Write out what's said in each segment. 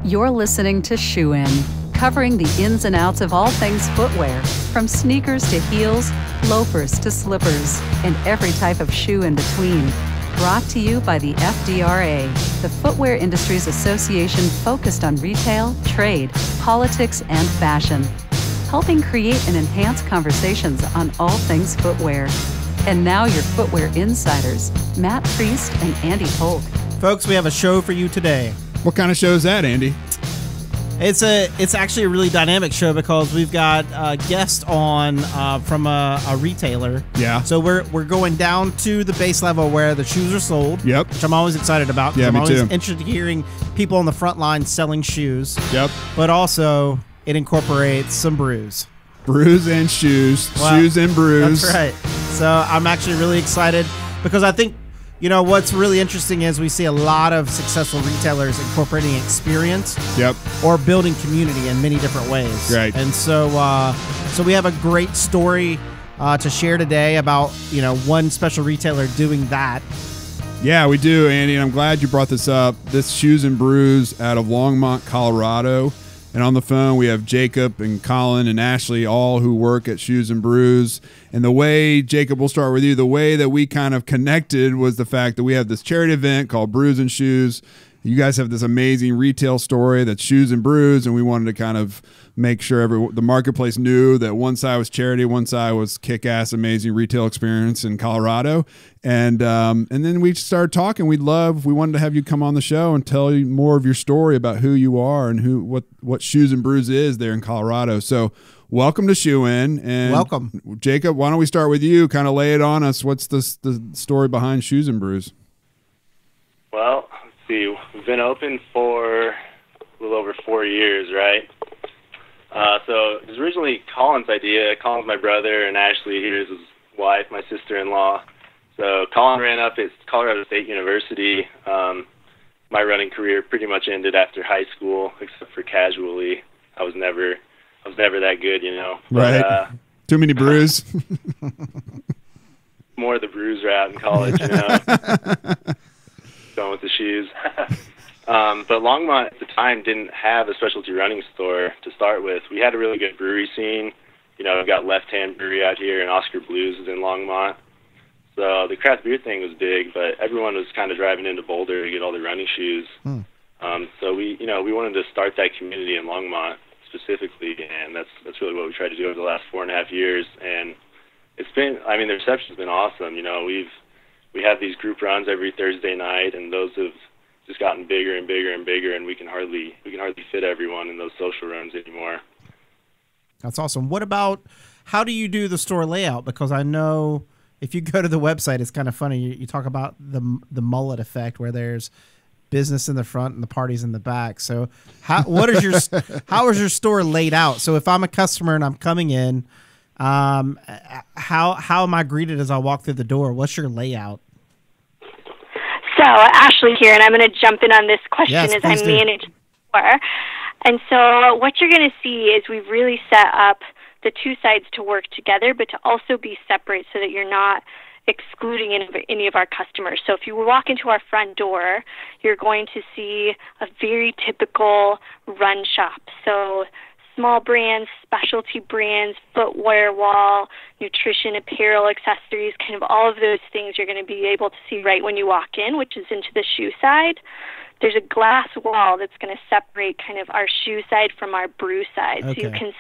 You're listening to Shoe In, covering the ins and outs of all things footwear, from sneakers to heels, loafers to slippers, and every type of shoe in between. Brought to you by the FDRA, the Footwear Industries Association focused on retail, trade, politics, and fashion, helping create and enhance conversations on all things footwear. And now your footwear insiders, Matt Priest and Andy Polk. Folks, we have a show for you today. What kind of show is that, Andy? It's actually a really dynamic show because we've got a guest on from a retailer. Yeah. So we're going down to the base level where the shoes are sold. Yep. Which I'm always excited about. Yeah, I'm me always too. interested in hearing people on the front line selling shoes. Yep. But also it incorporates some brews. Brews and shoes. Well, shoes and brews. That's right. So I'm actually really excited because I think, you know, what's really interesting is we see a lot of successful retailers incorporating experience Yep. or building community in many different ways. Right. And so we have a great story to share today about, you know, one special retailer doing that. Yeah, we do, Andy, and I'm glad you brought this up. This Shoes and Brews out of Longmont, Colorado. And on the phone, we have Jacob and Colin and Ashlee, all who work at Shoes and Brews. And the way, Jacob, we'll start with you, the way that we kind of connected was the fact that we have this charity event called Brews and Shoes. You guys have this amazing retail story that's Shoes and Brews, and we wanted to kind of make sure the marketplace knew that one side was charity, one side was kick-ass, amazing retail experience in Colorado. And then we started talking. We wanted to have you come on the show and tell you more of your story about who you are and what Shoes and Brews is there in Colorado. So welcome to Shoe In. And Welcome. Jacob, why don't we start with you? Kind of lay it on us. What's the story behind Shoes and Brews? Well, let's see. We've been open for a little over 4 years, right? So it was originally Colin's idea. Colin's my brother, and Ashlee here is his wife, my sister-in-law. So Colin ran up at Colorado State University. My running career pretty much ended after high school, except for casually. I was never that good, you know. Right. But, Too many brews. more of the brews route in college, you know. Going with the shoes. But Longmont at the time didn't have a specialty running store to start with. We had a really good brewery scene. You know, we've got Left Hand Brewery out here, and Oscar Blues is in Longmont. So the craft beer thing was big, but everyone was kind of driving into Boulder to get all the running shoes. So we wanted to start that community in Longmont specifically, and that's really what we tried to do over the last 4.5 years. And it's been, I mean, the reception's been awesome. You know, we have these group runs every Thursday night, and those have just gotten bigger and bigger and bigger, and we can hardly fit everyone in those social runs anymore. That's awesome. What about, how do you do the store layout? Because I know if you go to the website, it's kind of funny. You talk about the mullet effect where there's business in the front and the parties in the back. So how is your store laid out? So if I'm a customer and I'm coming in, how am I greeted as I walk through the door? What's your layout? So Ashlee here, and I'm going to jump in on this question Yes, as I please do. manage the store. And so what you're going to see is we've really set up the two sides to work together, but to also be separate so that you're not excluding any of our customers. So if you walk into our front door, you're going to see a very typical run shop. So small brands, specialty brands, footwear wall, nutrition, apparel, accessories, kind of all of those things you're going to be able to see right when you walk in, which is into the shoe side. There's a glass wall that's going to separate kind of our shoe side from our brew side. Okay. So you can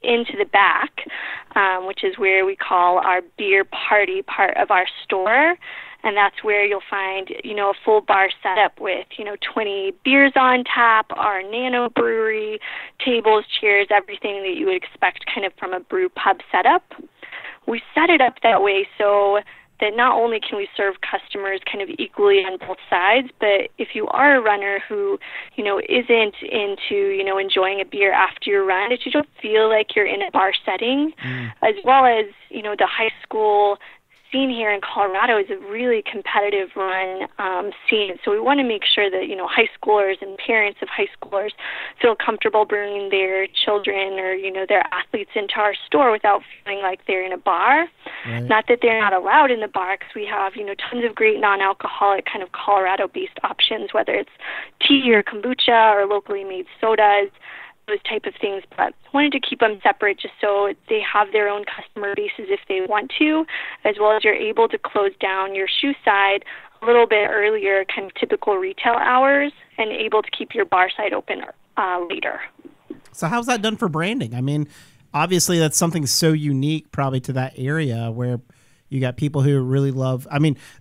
into the back, which is where we call our beer party part of our store. And that's where you'll find, you know, a full bar setup with, 20 beers on tap, our nano brewery, tables, chairs, everything that you would expect kind of from a brew pub setup. We set it up that way so that not only can we serve customers kind of equally on both sides, but if you are a runner who, isn't into, enjoying a beer after your run, that you don't feel like you're in a bar setting, as well as, the high school scene here in Colorado is a really competitive run scene. So we want to make sure that, high schoolers and parents of high schoolers feel comfortable bringing their children or, their athletes into our store without feeling like they're in a bar. Right. Not that they're not allowed in the bar, because we have, tons of great non-alcoholic kind of Colorado-based options, whether it's tea or kombucha or locally made sodas, those type of things, but wanted to keep them separate just so they have their own customer bases if they want to, as well as you're able to close down your shoe side a little bit earlier, kind of typical retail hours, and able to keep your bar side open later. So how's that done for branding? I mean, obviously that's something so unique probably to that area where you got people who really love,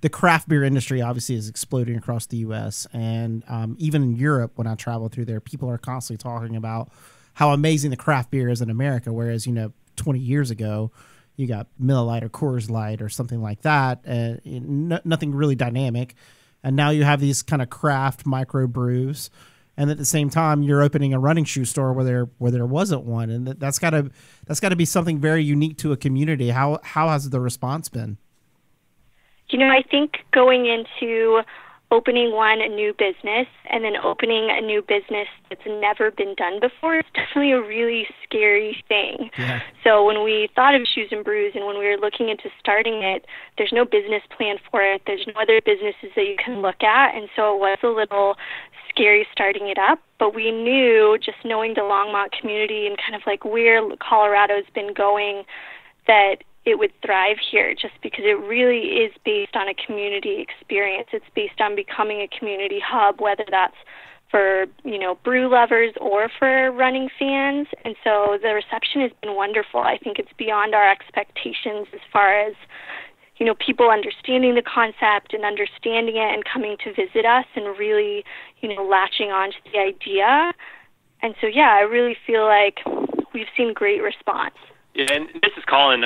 the craft beer industry obviously is exploding across the U.S. And even in Europe, when I travel through there, people are constantly talking about how amazing the craft beer is in America. Whereas, 20 years ago, you got Miller Lite or Coors Light or something like that. Nothing really dynamic. And now you have these kind of craft micro brews. And at the same time, you're opening a running shoe store where there wasn't one, and that's got to be something very unique to a community. How has the response been? I think going into opening one new business and then opening a new business that's never been done before is definitely a really scary thing. Yeah. So when we thought of Shoes and Brews and when we were looking into starting it, there's no business plan for it. There's no other businesses that you can look at, and so it was a little scary starting it up, but we knew, just knowing the Longmont community and kind of like where Colorado's been going, that it would thrive here just because it really is based on a community experience. It's based on becoming a community hub, whether that's for, brew lovers or for running fans. And so the reception has been wonderful. I think it's beyond our expectations as far as people understanding the concept and understanding it and coming to visit us and really, latching on to the idea. And so, yeah, I really feel like we've seen great response. Yeah, and this is Colin.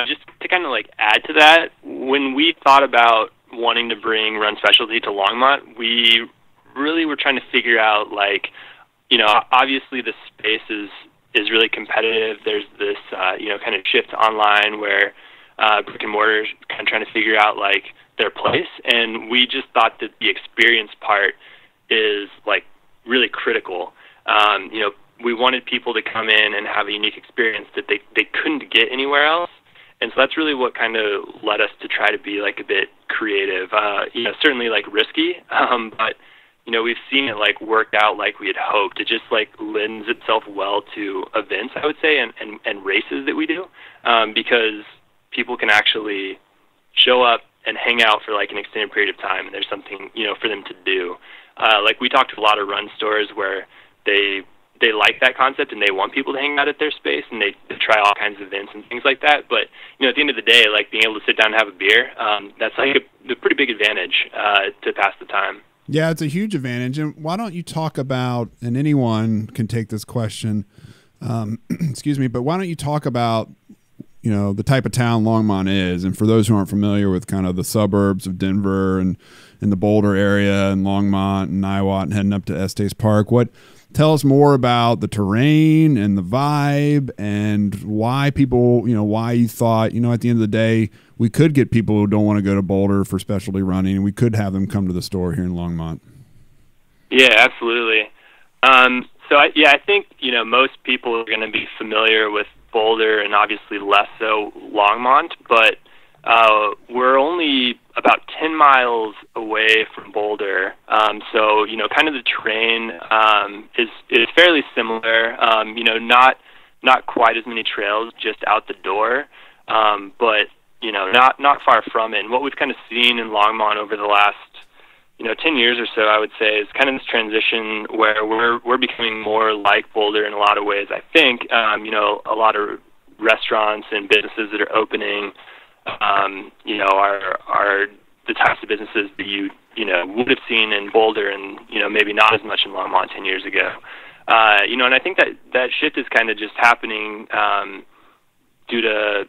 Just to kind of add to that, when we thought about wanting to bring Run Specialty to Longmont, we really were trying to figure out, obviously the space is really competitive. There's this, kind of shift online where brick and mortar is kind of trying to figure out their place, and we just thought that the experience part is really critical. We wanted people to come in and have a unique experience that they couldn't get anywhere else, and so that's really what kind of led us to try to be a bit creative. Certainly risky, but we've seen it work out like we had hoped. It just lends itself well to events, I would say, and races that we do, because people can actually show up and hang out for an extended period of time, and there's something for them to do. We talked to a lot of run stores where they like that concept and they want people to hang out at their space, and they try all kinds of events and things like that. But at the end of the day, being able to sit down and have a beer, that's a pretty big advantage to pass the time. Yeah, it's a huge advantage. And why don't you talk about, and anyone can take this question, excuse me, but why don't you talk about the type of town Longmont is, and for those who aren't familiar with kind of the suburbs of Denver and in the Boulder area and Longmont and Niwot and heading up to Estes Park, tell us more about the terrain and the vibe and why people, why you thought, at the end of the day, we could get people who don't want to go to Boulder for specialty running, and we could have them come to the store here in Longmont. Yeah, absolutely. I think, most people are going to be familiar with Boulder and obviously less so Longmont, but we're only about 10 miles away from Boulder. Kind of the terrain is fairly similar. Not quite as many trails just out the door, but not far from it. And what we've kind of seen in Longmont over the last 10 years or so, I would say, is kind of this transition where we're becoming more like Boulder in a lot of ways. I think, a lot of restaurants and businesses that are opening, are the types of businesses that you would have seen in Boulder and, maybe not as much in Longmont 10 years ago. And I think that shift is kind of just happening due to,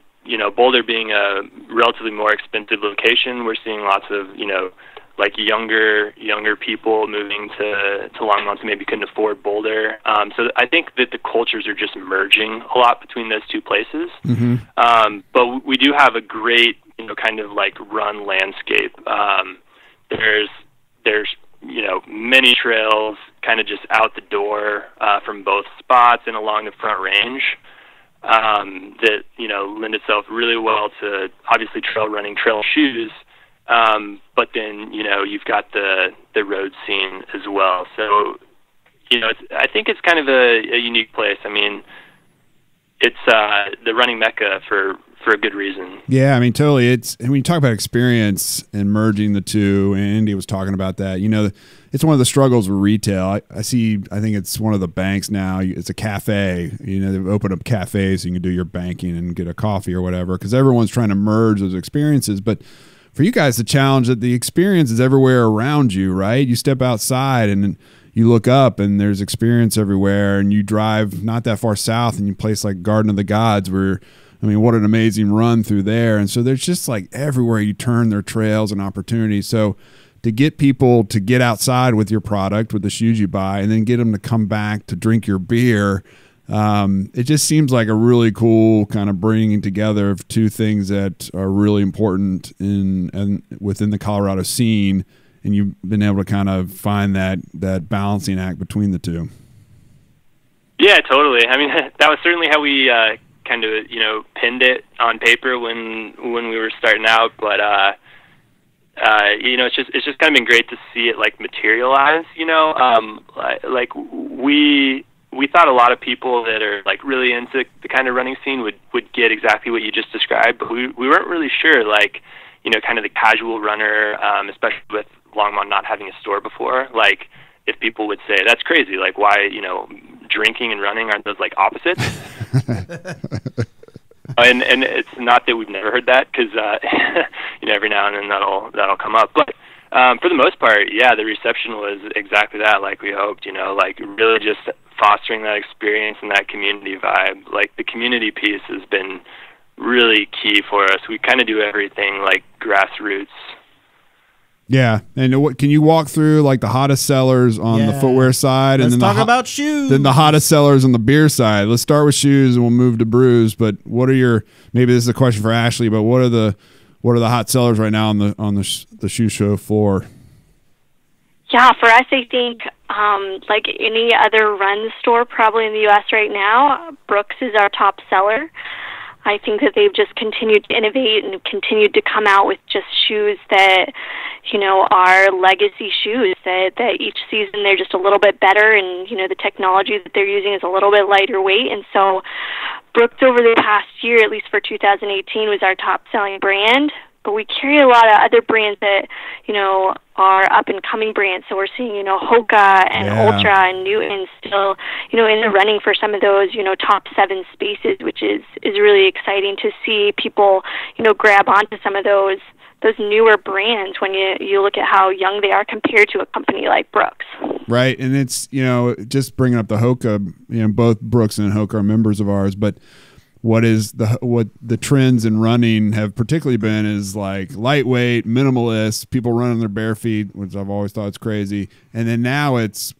Boulder being a relatively more expensive location. We're seeing lots of, younger people moving to Longmont who maybe couldn't afford Boulder. So I think that the cultures are just merging a lot between those two places. Mm-hmm. But we do have a great, kind of like run landscape. There's many trails kind of just out the door from both spots and along the Front Range that lend itself really well to obviously trail running, trail shoes. But then you've got the road scene as well. So I think it's kind of a unique place. I mean, it's the running mecca for a good reason. Yeah, I mean, totally. And when you talk about experience and merging the two, and Andy was talking about that, it's one of the struggles with retail. I think it's one of the banks now. It's a cafe. They've opened up cafes so you can do your banking and get a coffee or whatever, because everyone's trying to merge those experiences. But for you guys, the challenge that the experience is everywhere around you, right? You step outside and you look up and there's experience everywhere, and you drive not that far south and you place like Garden of the Gods where, what an amazing run through there. And so there's just like everywhere you turn, there are trails and opportunities. So to get people to get outside with your product, with the shoes you buy, and then get them to come back to drink your beer, it just seems like a really cool kind of bringing together of two things that are really important and within the Colorado scene. And you've been able to kind of find that balancing act between the two. Yeah, totally. I mean, that was certainly how we kind of pinned it on paper when we were starting out. But it's just kind of been great to see it like materialize. Like we thought a lot of people that are like really into the kind of running scene would get exactly what you just described, but we weren't really sure, like kind of the casual runner, especially with Longmont not having a store before, like if people would say that's crazy, like why drinking and running, aren't those like opposites? and it's not that we've never heard that, because every now and then that'll come up, but for the most part, yeah, the reception was exactly that, like we hoped. Like really just fostering that experience and that community vibe. Like the community piece has been really key for us. We kind of do everything like grassroots. Yeah, and what can you walk through like the hottest sellers on the footwear side, Let's and then talk about shoes. Then the hottest sellers on the beer side. Let's start with shoes, and we'll move to Brews. But what are maybe this is a question for Ashlee, but what are the hot sellers right now on the shoe show floor? Yeah, for us, I think like any other run store probably in the U.S. right now, Brooks is our top seller. I think that they've just continued to innovate and continued to come out with just shoes that, are legacy shoes that each season they're just a little bit better, and, the technology that they're using is a little bit lighter weight. And so Brooks over the past year, at least for 2018, was our top selling brand. But we carry a lot of other brands that, are up-and-coming brands. So we're seeing, Hoka and Ultra and Newton still, in the running for some of those, top 7 spaces, which is really exciting to see people, grab onto some of those newer brands when you look at how young they are compared to a company like Brooks. Right, and it's, just bringing up the Hoka, both Brooks and Hoka are members of ours, but what the trends in running have particularly been is like lightweight, minimalist, people running their bare feet, which I've always thought is crazy. And then now it's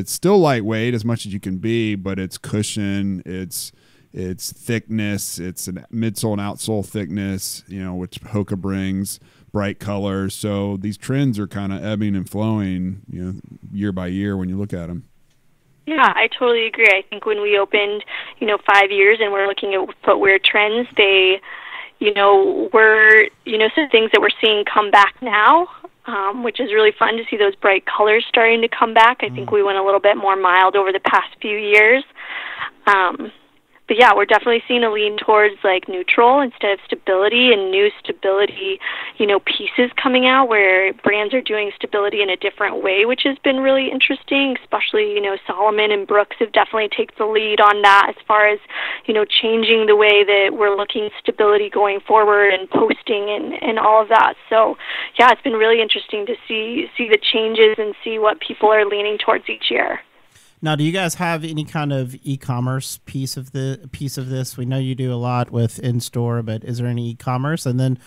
still lightweight as much as you can be, but it's cushion, it's thickness, it's a midsole and outsole thickness, which Hoka brings, bright colors. So these trends are kind of ebbing and flowing, year by year when you look at them. Yeah, I totally agree. I think when we opened, 5 years and we're looking at footwear trends, they, were, some things that we're seeing come back now, which is really fun to see those bright colors starting to come back. I think we went a little bit more mild over the past few years. But yeah, we're definitely seeing a lean towards like neutral instead of stability, and new stability, pieces coming out where brands are doing stability in a different way, which has been really interesting, especially, Salomon and Brooks have definitely taken the lead on that as far as, changing the way that we're looking at stability going forward and posting and all of that. So yeah, it's been really interesting to see the changes and see what people are leaning towards each year. Now, do you guys have any kind of e-commerce piece of this? We know you do a lot with in-store, but is there any e-commerce? And then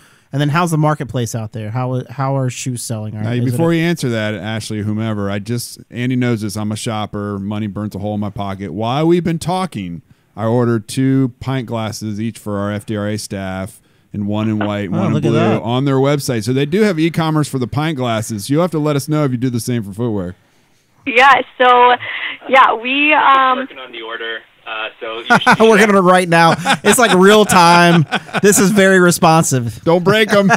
how's the marketplace out there? How are shoes selling? Now, before you answer that, Ashlee, whomever, Andy knows this. I'm a shopper. Money burns a hole in my pocket. While we've been talking, I ordered 2 pint glasses each for our FDRA staff and one in white, one in look at blue that. on their website. So they do have e-commerce for the pint glasses. You'll have to let us know if you do the same for footwear. Yeah, so, yeah, we... Working on the order. So you should We're going to right now. It's like real time. This is very responsive. Don't break them.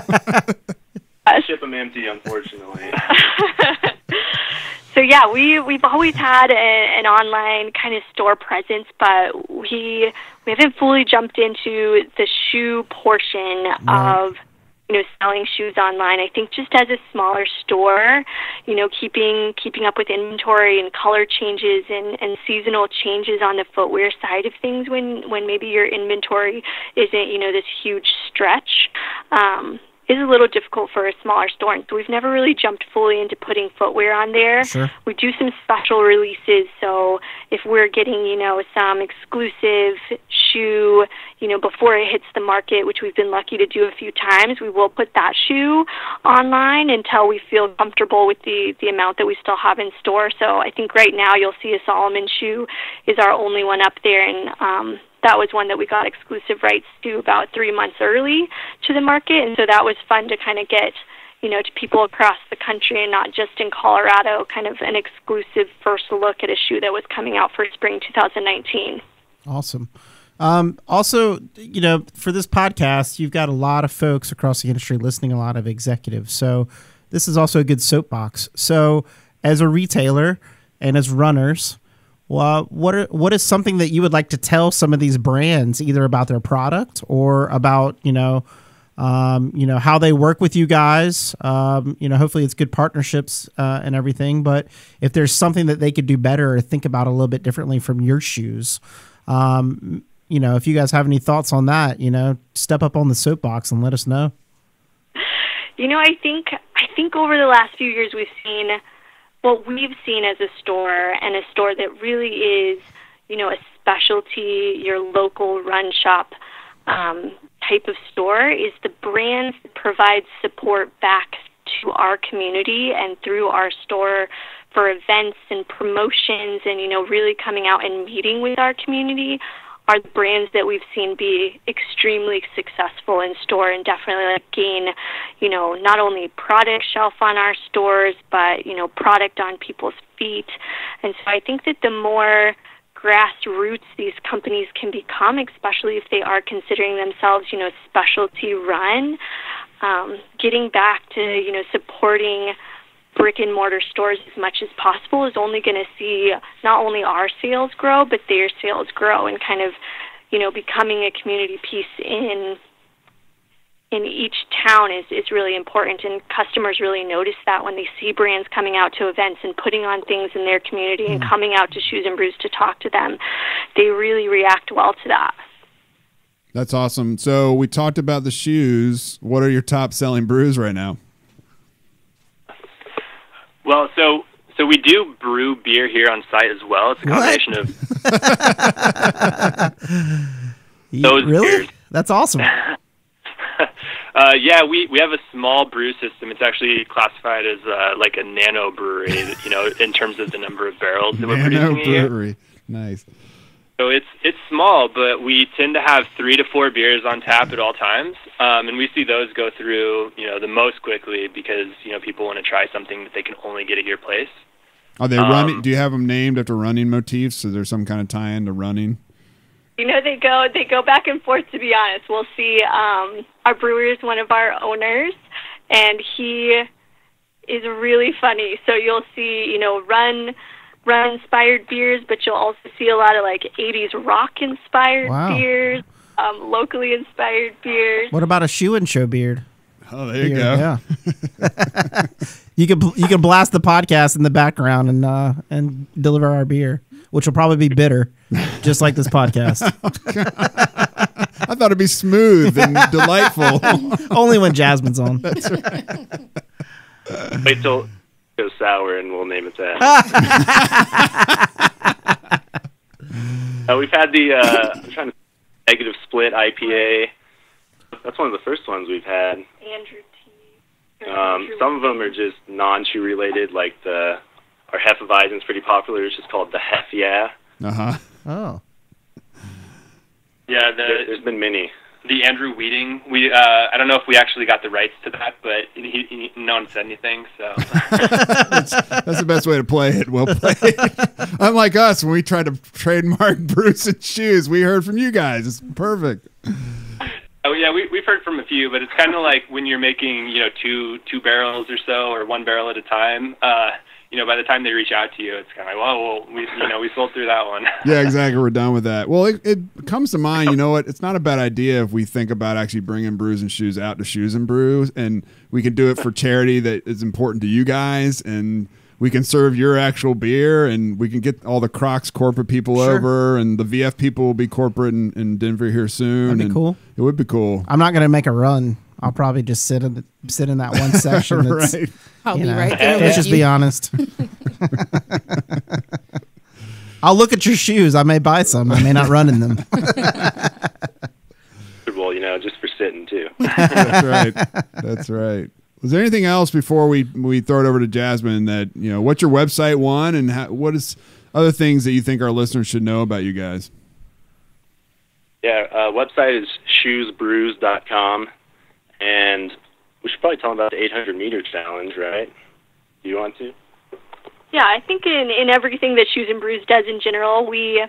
Ship them empty, unfortunately. So yeah, we've always had an online kind of store presence, but we haven't fully jumped into the shoe portion of selling shoes online. I think just as a smaller store, keeping up with inventory and color changes and seasonal changes on the footwear side of things when maybe your inventory isn't this huge stretch. Is a little difficult for a smaller store, and so we've never really jumped fully into putting footwear on there. Sure. We do some special releases, so if we're getting, some exclusive shoe, before it hits the market, which we've been lucky to do a few times, we will put that shoe online until we feel comfortable with the amount that we still have in store. So I think right now you'll see a Solomon shoe is our only one up there, and that was one that we got exclusive rights to about 3 months early to the market, and so that was fun to kind of get, to people across the country and not just in Colorado, kind of an exclusive first look at a shoe that was coming out for spring 2019. Awesome. Also, for this podcast, you've got a lot of folks across the industry listening, a lot of executives. So this is also a good soapbox. So as a retailer and as runners, well, what is something that you would like to tell some of these brands, either about their product or about how they work with you guys? Hopefully it's good partnerships and everything. But if there's something that they could do better or think about a little bit differently from your shoes, if you guys have any thoughts on that, step up on the soapbox and let us know. I think over the last few years we've seen what we've seen as a store, and a store that really is, a specialty, your local run shop type of store, is the brands that provide support back to our community and through our store for events and promotions and, really coming out and meeting with our community are the brands that we've seen be extremely successful in store and definitely gain, not only product shelf on our stores, but, product on people's feet. And so I think that the more grassroots these companies can become, especially if they are considering themselves, specialty run, getting back to, supporting brick and mortar stores as much as possible is only going to see not only our sales grow, but their sales grow, and kind of, becoming a community piece in each town is really important, and customers really notice that when they see brands coming out to events and putting on things in their community and coming out to Shoes and Brews to talk to them. They really react well to that. That's awesome. So we talked about the shoes. What are your top selling brews right now? Well, so we do brew beer here on site as well. It's a combination of those really? beers. That's awesome. Yeah, we have a small brew system. It's actually classified as like a nano brewery, in terms of the number of barrels that we're producing a year. Brewery. Nice. So it's small, but we tend to have 3 to 4 beers on tap at all times, and we see those go through, the most quickly because people want to try something that they can only get at your place. Are they running? Do you have them named after running motifs? Is there some kind of tie-in to running? They go back and forth, to be honest. We'll see our brewer is one of our owners, and he is really funny. So you'll see, run inspired beers, but you'll also see a lot of 80s rock inspired beers, locally inspired beers. What about a shoe and show beard? Oh, there you go. Yeah. You can blast the podcast in the background and deliver our beer, which will probably be bitter, just like this podcast. I thought it'd be smooth and delightful. Only when Jasmine's on. That's right. Wait till it goes sour and we'll name it that. We've had the I'm trying to negative split IPA. That's one of the first ones we've had. Andrew T. Some of them are just non-shoe related, like our Hefeweizen's pretty popular. It's just called the Hef Yeah. Uh-huh. Oh. Yeah, There's been many. the Andrew Weeding. I don't know if we actually got the rights to that, but no one said anything. So that's the best way to play it. Well played. Unlike us, when we tried to trademark Brews and shoes, we heard from you guys. It's perfect. Oh yeah, we've heard from a few, but it's kind of like when you're making two barrels or so, or one barrel at a time. By the time they reach out to you, it's kind of like, well, we sold through that one. Yeah, exactly. We're done with that. Well, it comes to mind, you know what? It's not a bad idea if we think about actually bringing Brews and Shoes out to Shoes and Brews, and we can do it for charity that is important to you guys, and we can serve your actual beer, and we can get all the Crocs corporate people over, and the VF people will be corporate in Denver here soon. That'd be cool. It would be cool. I'm not going to make a run. I'll probably just sit in that one section. That's, right. I'll be right there. Let's just be honest. I'll look at your shoes. I may buy some. I may not run in them. Well, just for sitting too. That's right. That's right. Was there anything else before we throw it over to Jasmine that, what's your website one, and what is other things that you think our listeners should know about you guys? Yeah, website is shoesbrews.com, and we should probably tell them about the 800-meter challenge, right? Do you want to? Yeah, I think in everything that Shoes and Brews does in general, we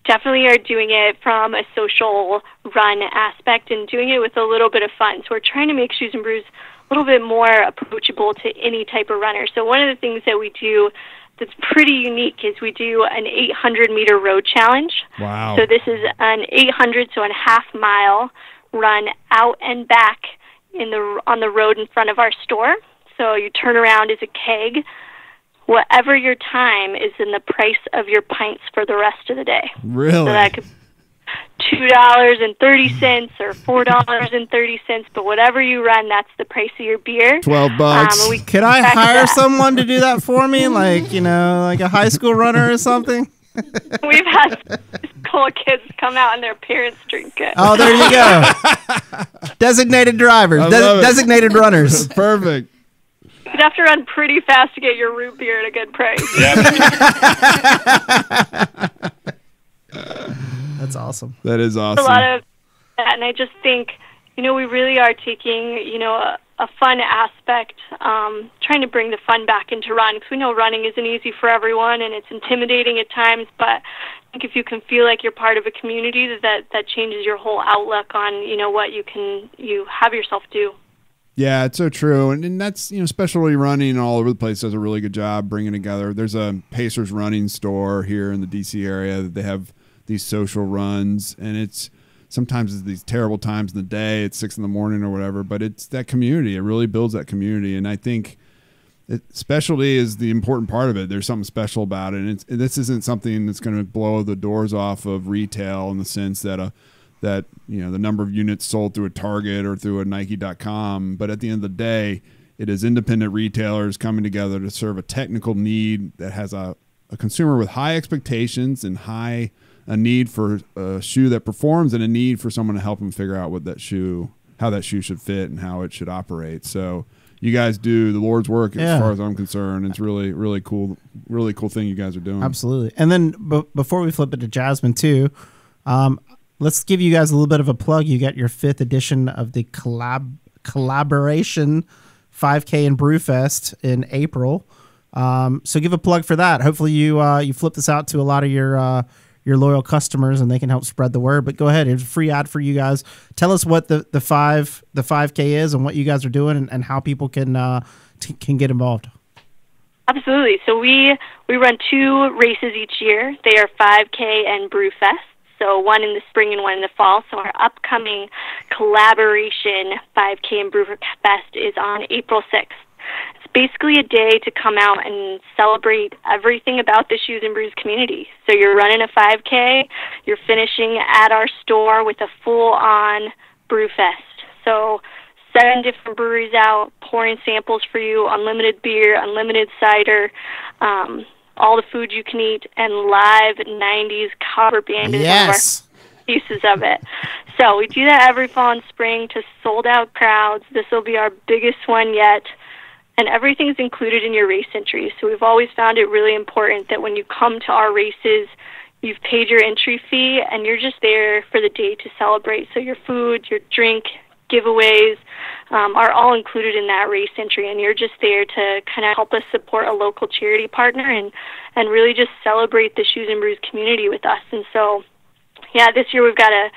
definitely are doing it from a social run aspect and doing it with a little bit of fun. So we're trying to make Shoes and Brews a little bit more approachable to any type of runner. So one of the things that we do that's pretty unique is we do an 800-meter road challenge. Wow. So this is an 800, so a half-mile run out and back on the road in front of our store. So you turn around as a keg. Whatever your time is in the price of your pints for the rest of the day. Really? So that could $2.30 or $4.30, but whatever you run, that's the price of your beer. $12. Could I hire someone to do that for me, like a high school runner or something? We've had school kids come out and their parents drink it. Oh, there you go. Designated drivers, designated runners. That's perfect. You'd have to run pretty fast to get your root beer at a good price. That's awesome. That is awesome. A lot of that, and I just think, we really are taking, a fun aspect, trying to bring the fun back into run, because we know running isn't easy for everyone, and it's intimidating at times, but I think if you can feel like you're part of a community, that changes your whole outlook on, what you have yourself do. Yeah, it's so true. And that's, specialty running all over the place does a really good job bringing together. There's a Pacers running store here in the D.C. area that they have these social runs, and sometimes it's these terrible times in the day. It's 6 a.m. or whatever, but it's that community. It really builds that community. And I think specialty is the important part of it. There's something special about it. And this isn't something that's going to blow the doors off of retail in the sense that the number of units sold through a Target or through a Nike.com. But at the end of the day, it is independent retailers coming together to serve a technical need that has a consumer with high expectations and a need for a shoe that performs, and a need for someone to help them figure out how that shoe should fit and how it should operate. So you guys do the Lord's work as far as I'm concerned. It's really, really cool thing you guys are doing. Absolutely. And then before we flip it to Jasmine too, let's give you guys a little bit of a plug. You got your 5th edition of the collaboration 5K and Brewfest in April. So give a plug for that. Hopefully you flip this out to a lot of your loyal customers and they can help spread the word. But go ahead, here's a free ad for you guys. Tell us what the 5K is and what you guys are doing and how people can get involved. Absolutely. So we run 2 races each year. They are 5K and Brewfest. So one in the spring and one in the fall. So our upcoming collaboration 5K and Brewfest is on April 6th. It's basically a day to come out and celebrate everything about the Shoes and Brews community. So you're running a 5K, you're finishing at our store with a full-on Brewfest. So 7 different breweries out, pouring samples for you, unlimited beer, unlimited cider, all the food you can eat, and live 90s cover band is one of our pieces of it. So we do that every fall and spring to sold-out crowds. This will be our biggest one yet. And everything's included in your race entry. So we've always found it really important that when you come to our races, You've paid your entry fee, and you're just there for the day to celebrate. So your food, your drink, giveaways are all included in that race entry, and you're just there to kind of help us support a local charity partner and really just celebrate the Shoes and Brews community with us. And so, yeah, this year we've got a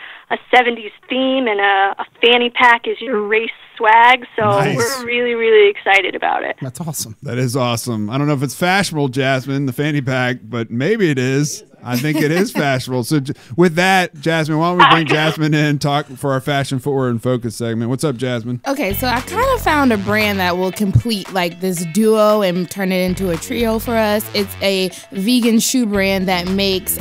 70s theme, and a fanny pack is your race swag. So Nice. We're really, really excited about it. That's awesome. That is awesome. I don't know if it's fashionable, Jasmine, the fanny pack, but maybe it is. I think it is fashionable. So with that, Jasmine, why don't we bring Jasmine in, talk for our Fashion Footwear and Focus segment. What's up, Jasmine? Okay, so I kind of found a brand that will complete like this duo and turn it into a trio for us. It's a vegan shoe brand that makes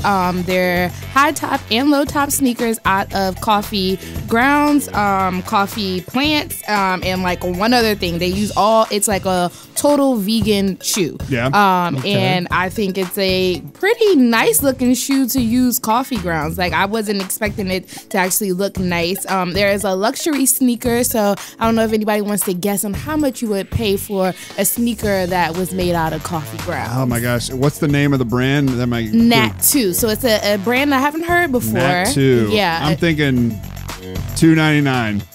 their high top and low top sneakers out of coffee grounds, coffee plants, and like one other thing. They use it's like a total vegan shoe. Yeah. Okay. And I think it's a pretty nice looking shoe to use coffee grounds. Like, I wasn't expecting it to actually look nice. There is a luxury sneaker, so I don't know if anybody wants to guess on how much you would pay for a sneaker that was made out of coffee grounds. Oh my gosh. What's the name of the brand? That might Nat 2. So it's a brand I haven't heard before. Nat 2. Yeah. I'm thinking $2.99.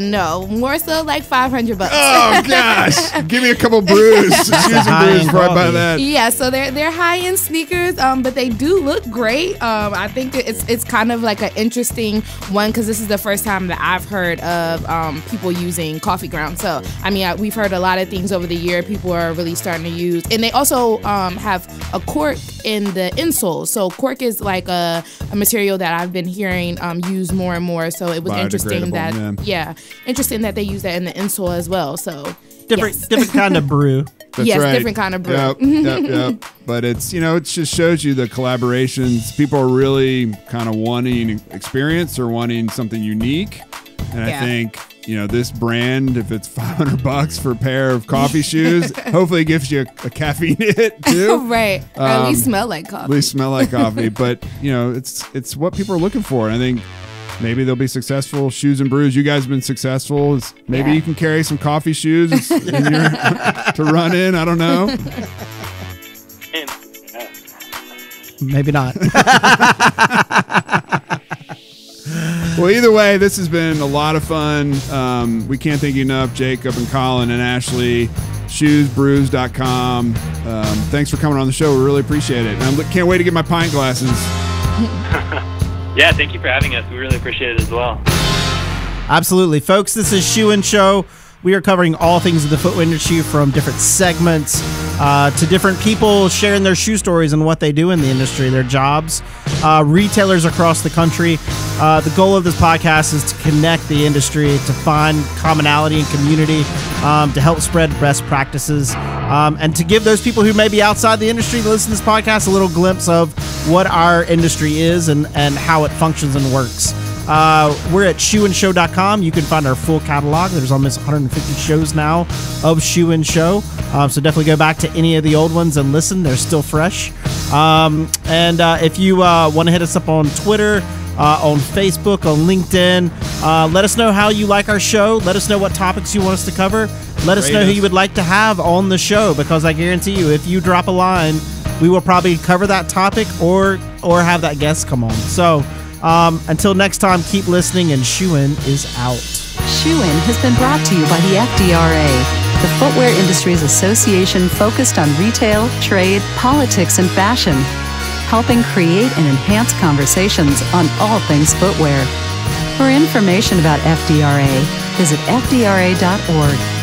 No. More so like $500. Oh gosh. Give me a couple brews. Shoes and brews before I buy that. Yeah, so they're high-end sneakers, but they do look great. I think it's kind of like an interesting one because this is the first time that I've heard of people using coffee grounds. So, I mean, we've heard a lot of things over the year people are really starting to use. And they also have a cork in the insole. So cork is like a material that I've been hearing used more and more. So it was interesting that, interesting that they use that in the insole as well. So Different kind of brew. That's yes, right. different kind of brew. Yep. But it's, it just shows you the collaborations. People are really kind of wanting experience or wanting something unique. And I think, this brand, if it's $500 for a pair of coffee shoes, hopefully it gives you a caffeine hit too. Right. Or at least smell like coffee. At least smell like coffee. But, it's what people are looking for. And I think maybe they'll be successful. Shoes and Brews, you guys have been successful. Maybe you can carry some coffee shoes to run in. I don't know. Maybe not. Well, either way, this has been a lot of fun. We can't thank you enough, Jacob and Colin and Ashlee. Shoesbrews.com. Thanks for coming on the show. We really appreciate it. And I can't wait to get my pint glasses. Yeah, thank you for having us. We really appreciate it as well. Absolutely. Folks, this is Shoe and Show. We are covering all things in the footwear industry, from different segments to different people sharing their shoe stories and what they do in the industry, their jobs, retailers across the country. The goal of this podcast is to connect the industry, to find commonality and community, to help spread best practices, and to give those people who may be outside the industry to listen to this podcast a little glimpse of what our industry is and how it functions and works. We're at shoeandshow.com. You can find our full catalog. There's almost 150 shows now of Shoe and Show. So definitely go back to any of the old ones and listen. They're still fresh. And if you want to hit us up on Twitter, on Facebook, on LinkedIn, let us know how you like our show. Let us know what topics you want us to cover. Let us know who you would like to have on the show, because I guarantee you, if you drop a line, we will probably cover that topic or have that guest come on. So until next time, keep listening, and Shoein is out. Shoein has been brought to you by the FDRA, the Footwear Industries Association focused on retail, trade, politics, and fashion, helping create and enhance conversations on all things footwear. For information about FDRA, visit fdra.org.